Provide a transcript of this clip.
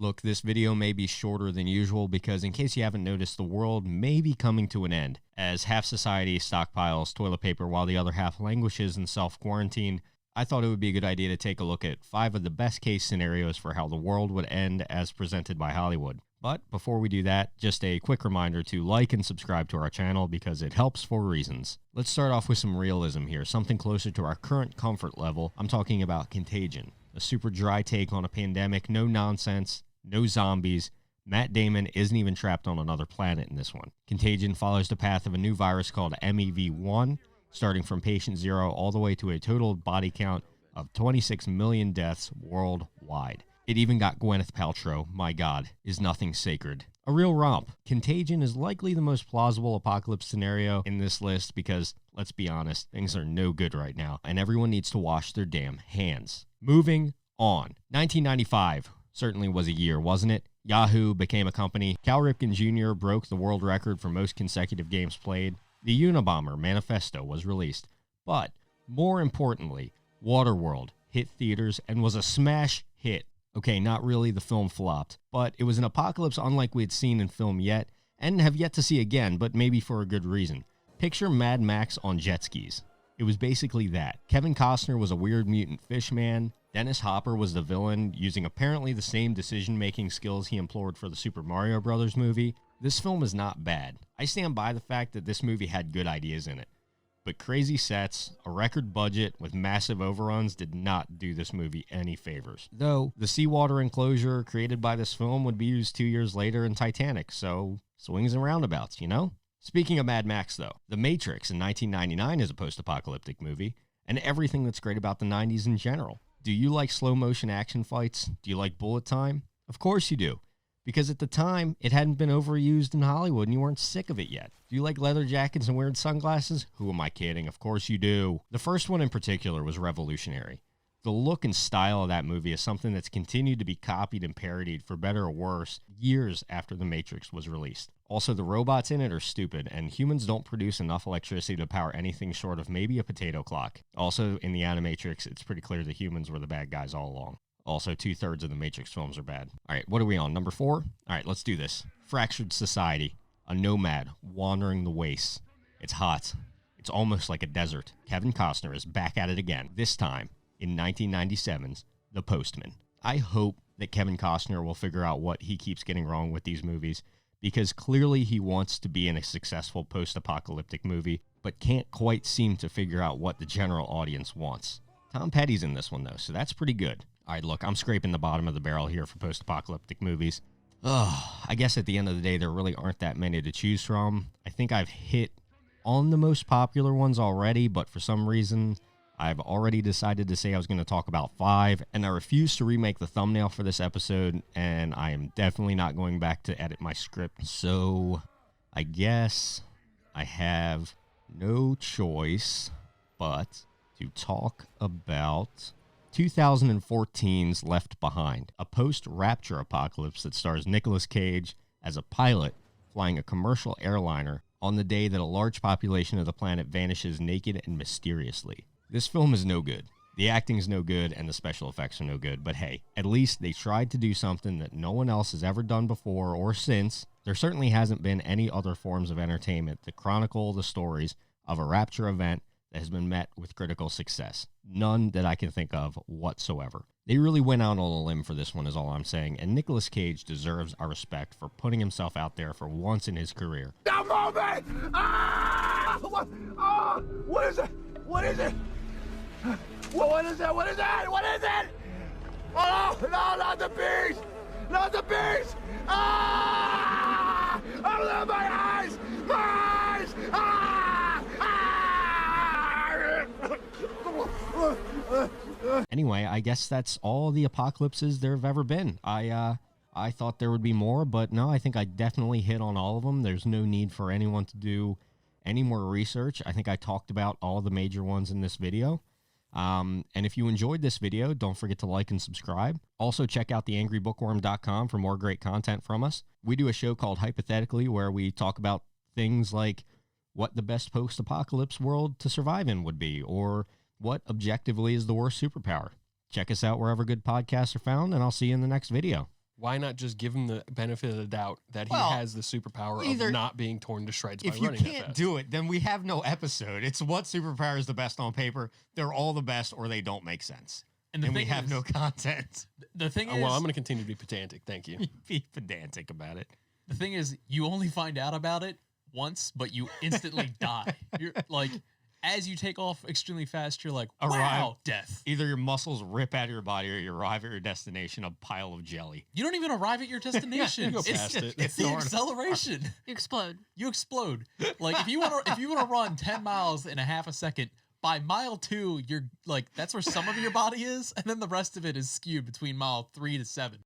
Look, this video may be shorter than usual because in case you haven't noticed, the world may be coming to an end as half society stockpiles toilet paper while the other half languishes in self-quarantine. I thought it would be a good idea to take a look at 5 of the best case scenarios for how the world would end as presented by Hollywood. But before we do that, just a quick reminder to like and subscribe to our channel because it helps for reasons. Let's start off with some realism here, something closer to our current comfort level. I'm talking about Contagion. A super dry take on a pandemic, no nonsense, no zombies. Matt Damon isn't even trapped on another planet in this one. Contagion follows the path of a new virus called MEV1, starting from patient 0 all the way to a total body count of 26 million deaths worldwide. It even got Gwyneth Paltrow, my god, is nothing sacred. A real romp. Contagion is likely the most plausible apocalypse scenario in this list because, let's be honest, things are no good right now, and everyone needs to wash their damn hands. Moving on. 1995 certainly was a year, wasn't it? Yahoo became a company. Cal Ripken Jr. broke the world record for most consecutive games played. The Unabomber Manifesto was released. But, more importantly, Waterworld hit theaters and was a smash hit. Okay, not really, the film flopped, but it was an apocalypse unlike we had seen in film yet, and have yet to see again, but maybe for a good reason. Picture Mad Max on jet skis. It was basically that. Kevin Costner was a weird mutant fish man. Dennis Hopper was the villain, using apparently the same decision-making skills he employed for the Super Mario Bros. Movie. This film is not bad. I stand by the fact that this movie had good ideas in it. But crazy sets, a record budget with massive overruns did not do this movie any favors. Though, the seawater enclosure created by this film would be used 2 years later in Titanic, so swings and roundabouts, you know? Speaking of Mad Max, though, The Matrix in 1999 is a post-apocalyptic movie, and everything that's great about the 90s in general. Do you like slow-motion action fights? Do you like bullet time? Of course you do. Because at the time, it hadn't been overused in Hollywood and you weren't sick of it yet. Do you like leather jackets and weird sunglasses? Who am I kidding? Of course you do. The first one in particular was revolutionary. The look and style of that movie is something that's continued to be copied and parodied for better or worse years after The Matrix was released. Also, the robots in it are stupid, and humans don't produce enough electricity to power anything short of maybe a potato clock. Also, in the Animatrix, it's pretty clear the humans were the bad guys all along. Also, 2/3 of the Matrix films are bad. All right, what are we on? Number 4? All right, let's do this. Fractured society. A nomad wandering the wastes. It's hot. It's almost like a desert. Kevin Costner is back at it again, this time in 1997's The Postman. I hope that Kevin Costner will figure out what he keeps getting wrong with these movies, because clearly he wants to be in a successful post-apocalyptic movie, but can't quite seem to figure out what the general audience wants. Tom Petty's in this one, though, so that's pretty good. All right, look, I'm scraping the bottom of the barrel here for post-apocalyptic movies. I guess at the end of the day, there really aren't that many to choose from. I think I've hit on the most popular ones already, but for some reason, I've already decided to say I was going to talk about 5, and I refuse to remake the thumbnail for this episode, and I am definitely not going back to edit my script, so I guess I have no choice but to talk about 2014's Left Behind, a post-Rapture apocalypse that stars Nicolas Cage as a pilot flying a commercial airliner on the day that a large population of the planet vanishes naked and mysteriously. This film is no good. The acting's no good, and the special effects are no good, but hey, at least they tried to do something that no one else has ever done before or since. There certainly hasn't been any other forms of entertainment that chronicle the stories of a Rapture event that has been met with critical success. None that I can think of whatsoever. They really went out on a limb for this one is all I'm saying, and Nicolas Cage deserves our respect for putting himself out there for once in his career. The moment! Ah! What is it? What is it? What is it? What is it? What is it? Oh, no, not the bees! Not the bees! Ah! Oh, my eyes! My eyes! Ah! Ah! Anyway, I guess that's all the apocalypses there have ever been. I thought there would be more, but no, I think I definitely hit on all of them. There's no need for anyone to do any more research. I think I talked about all the major ones in this video. And if you enjoyed this video, don't forget to like and subscribe. Also, check out theangrybookworm.com for more great content from us. We do a show called Hypothetically where we talk about things like what the best post-apocalypse world to survive in would be, or what objectively is the worst superpower. Check us out wherever good podcasts are found, and I'll see you in the next video. Why not just give him the benefit of the doubt that he Well, has the superpower either- of not being torn to shreds by If you running that can't fast? do it, then we have no episode. It's what superpower is the best on paper. They're all the best, or they don't make sense. And we have no content. The thing is, Well, I'm going to continue to be pedantic. Thank you. Be pedantic about it. the thing is, you only find out about it once, but you instantly die. You're like, as you take off extremely fast, you're like, wow, death. Either your muscles rip out of your body, or you arrive at your destination, a pile of jelly. You don't even arrive at your destination. You go past it. It's the acceleration. You explode. You explode. Like if you want to run 10 miles in a half a second, by mile 2, you're like, that's where some of your body is, and then the rest of it is skewed between mile 3 to 7.